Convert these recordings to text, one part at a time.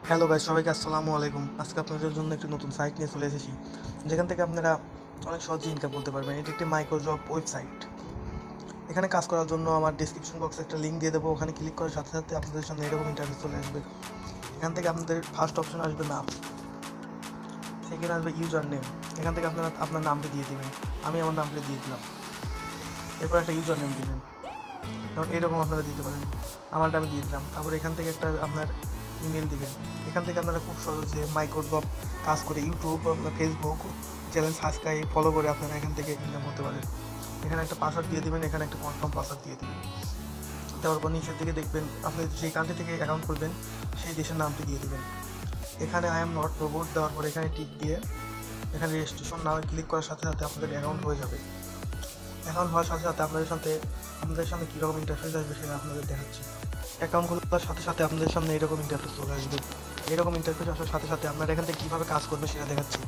Hello guys, সবাইকে আসসালামু আলাইকুম। আজকে আপনাদের জন্য একটি নতুন সাইট নিয়ে চলে এসেছি, যেখান থেকে আপনারা অনেক সহজে ইনকাম করতে পারবেন। এটি একটি মাইক্রোজব ওয়েবসাইট। এখানে কাজ করার জন্য আমার ডিসক্রিপশন বক্সে একটা লিঙ্ক দিয়ে দেবো। ওখানে ক্লিক করার সাথে সাথে আপনাদের সামনে এরকম ইন্টারফেস চলে আসবে। এখান থেকে আপনাদের ফার্স্ট অপশন আসবে নাম, সেকেন্ড আসবে ইউজার নেম। এখান থেকে আপনারা আপনার নামটা দিয়ে দেবেন। আমি আমার নামটা দিয়ে দিলাম। এরপর একটা ইউজার নেম দেবেন, কারণ এরকম আপনারা দিতে পারেন। আমারটা আমি দিয়ে দিলাম। তারপর এখান থেকে একটা আপনার ইমেল দিবেন। এখান থেকে আপনারা খুব সহজে মাইক্রোজব কাজ করে YouTube, Facebook channel subscribe follow করে আপনারা এখান থেকে ইনকাম করতে পারেন। এখানে একটা পাসওয়ার্ড দিয়ে দেবেন, এখানে একটা কনফার্ম পাসওয়ার্ড দিয়ে দেবেন। দেওয়ার পর নিচের দিকে দেখবেন আপনি যেই কান্ট্রি থেকে অ্যাকাউন্ট করবেন সেই দেশের নামটি দিয়ে দেবেন। এখানে আই এম নট রোবট দেওয়ার পর এখানে টিক দিয়ে এখানে রেজিস্ট্রেশন নামে ক্লিক করার সাথে সাথে আপনাদের অ্যাকাউন্ট হয়ে যাবে। অ্যাকাউন্ট হওয়ার সাথে সাথে আপনাদের সামনে কীরকম ইন্টারফেস আসবে সেটা আপনাদের দেখাচ্ছি। অ্যাকাউন্ট খোলার সাথে সাথে আপনাদের সামনে এরকম ইন্টারফেস চলে আসবে। এরকম ইন্টারফেস আসার সাথে সাথে আপনারা এখান থেকে কীভাবে কাজ করবে সেটা দেখাচ্ছি।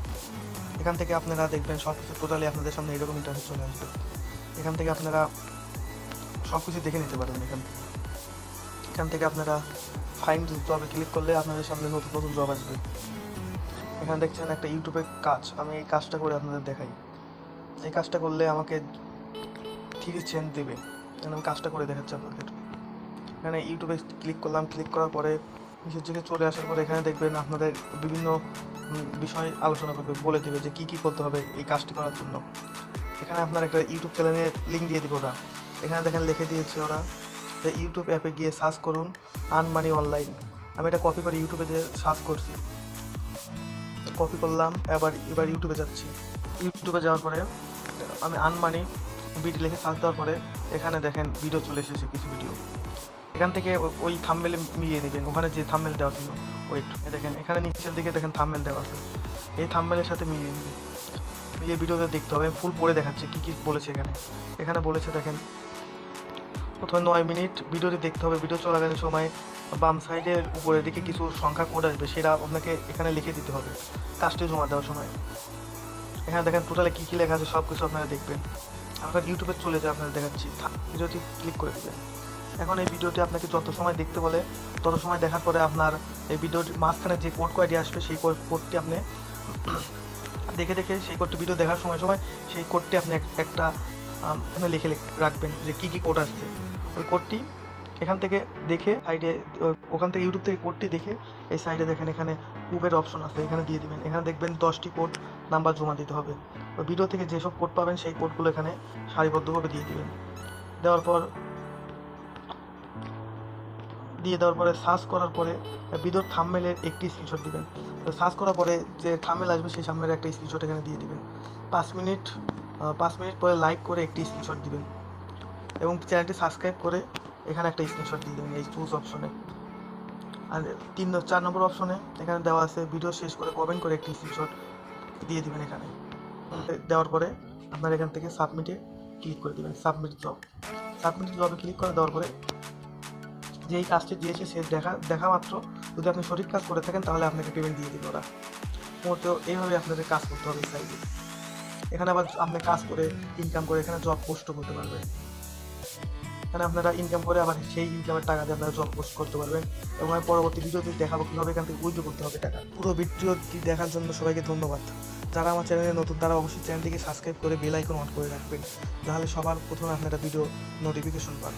এখান থেকে আপনারা দেখবেন সব কিছু টোটালি আপনাদের সামনে এরকম ইন্টারফেস চলে আসবে। এখান থেকে আপনারা সব কিছু দেখে নিতে পারবেন। এখান থেকে আপনারা ফাইন্ড জবে ক্লিক করলে আপনাদের সামনে নতুন নতুন জব আসবে। এখানে দেখছেন একটা ইউটিউবের কাজ, আমি এই কাজটা করে আপনাদের দেখাই। এই কাজটা করলে আমাকে 30 সেন্ট দেবে। আমি কাজটা করে দেখাচ্ছি আপনাদের। এখানে ইউটিউবে ক্লিক করলাম, ক্লিক করার পরে নিচের দিকে চলে আসার পরে এখানে দেখবেন আপনাদের বিভিন্ন বিষয় আলোচনা করবে, বলে দেবে যে কী কী করতে হবে এই কাজটি করার জন্য। এখানে আপনার একটা ইউটিউব চ্যানেলের লিঙ্ক দিয়ে দেবে ওরা। এখানে দেখেন লিখে দিয়েছে ওরা যে ইউটিউব অ্যাপে গিয়ে সার্চ করুন আর্ন মানি অনলাইন। আমি এটা কপি করে ইউটিউবে যে সার্চ করছি, কপি করলাম। এবার ইউটিউবে যাচ্ছি। ইউটিউবে যাওয়ার পরে আমি আর্ন মানি ভিডিও লিখে সার্চ দেওয়ার পরে এখানে দেখেন ভিডিও চলে এসেছে, কিছু ভিডিও। এখান থেকে ওই থাম্বনেলে মিলিয়ে নেবেন, ওখানে যে থাম্বনেল দেওয়া ছিল ওয়েট দেখেন এখানে নিচের দিকে দেখেন থাম্বনেল দেওয়া আছে। এই থাম্বনেলের সাথে মিলিয়ে নেবেন, মিলিয়ে ভিডিওতে দেখতে হবে। ফুল পড়ে দেখাচ্ছে কী কী বলেছে এখানে। এখানে বলেছে দেখেন প্রথমে 9 মিনিট ভিডিওটি দেখতে হবে। ভিডিও চলাকালীন সময় বাম সাইডের উপরের দিকে কিছু সংখ্যা কোড আসবে, সেটা আপনাকে এখানে লিখে দিতে হবে কাজটি জমা দেওয়ার সময়। এখানে দেখেন টোটালে কী কী লেখা আছে সব কিছু আপনারা দেখবেন। আপনার ইউটিউবে চলে যায়, আপনারা দেখাচ্ছি। ভিডিওটি ক্লিক করে দেবেন। এখন এই ভিডিওটি আপনাকে যত সময় দেখতে বলে তত সময় দেখার পরে আপনার এই ভিডিওটির মাঝখানে যে কোড কয়টি আসবে সেই কোডটি আপনি দেখে দেখে সেই কোডটি ভিডিও দেখার সময় সময় সেই কোডটি আপনি একটা লিখে রাখবেন যে কী কী কোড আসছে। ওই কোডটি এখান থেকে দেখে সাইডে, ওখান থেকে ইউটিউব থেকে কোডটি দেখে এই সাইডে দেখেন এখানে প্রুফের অপশন আছে, এখানে দিয়ে দিবেন। এখানে দেখবেন 10টি কোড নাম্বার জমা দিতে হবে। ওই ভিডিও থেকে যেসব কোড পাবেন সেই কোডগুলো এখানে সারিবদ্ধভাবে দিয়ে দিবেন। দেওয়ার পরে সার্চ করার পরে ভিডিওর থাম্বনেলের একটি স্ক্রিনশট দিবেন। তো সার্চ করার পরে যে থাম্বনেল আসবে সেই সামনের একটা স্ক্রিনশট এখানে দিয়ে দিবেন। 5 মিনিট পরে লাইক করে একটি স্ক্রিনশট দিবেন এবং চ্যানেলটি সাবস্ক্রাইব করে এখানে একটা স্ক্রিনশট দিয়ে দেবেন এই চুজ অপশনে। আর 4 নম্বর অপশনে এখানে দেওয়া আছে ভিডিও শেষ করে কমেন্ট করে একটি স্ক্রিনশট দিয়ে দিবেন। এখানে দেওয়ার পরে আপনার এখান থেকে সাবমিটে ক্লিক করে দেবেন। সাবমিট জবে ক্লিক করে দেওয়ার পরে যে এই কাজটি দিয়েছে সে দেখা মাত্র যদি আপনি সঠিক কাজ করে থাকেন তাহলে আপনাকে পেমেন্ট দিয়ে দেবে ওরা। তো এইভাবে আপনাদের কাজ করতে হবে এই সাইডে। এখানে আবার আপনি কাজ করে ইনকাম করে এখানে জব পোস্টও করতে পারবেন। এখানে আপনারা ইনকাম করে আবার সেই ইনকামের টাকা দিয়ে আপনারা জব পোস্ট করতে পারবেন। এবং আমি পরবর্তী ভিডিওতে দেখাবো কীভাবে এখান থেকে উইথড্র করতে হবে টাকা। পুরো ভিডিওটি দেখার জন্য সবাইকে ধন্যবাদ। যারা আমার চ্যানেলে নতুন তারা অবশ্যই চ্যানেলটিকে সাবস্ক্রাইব করে বেল আইকন অন করে রাখবেন, তাহলে সবার প্রথমে আপনারা ভিডিও নোটিফিকেশন পান।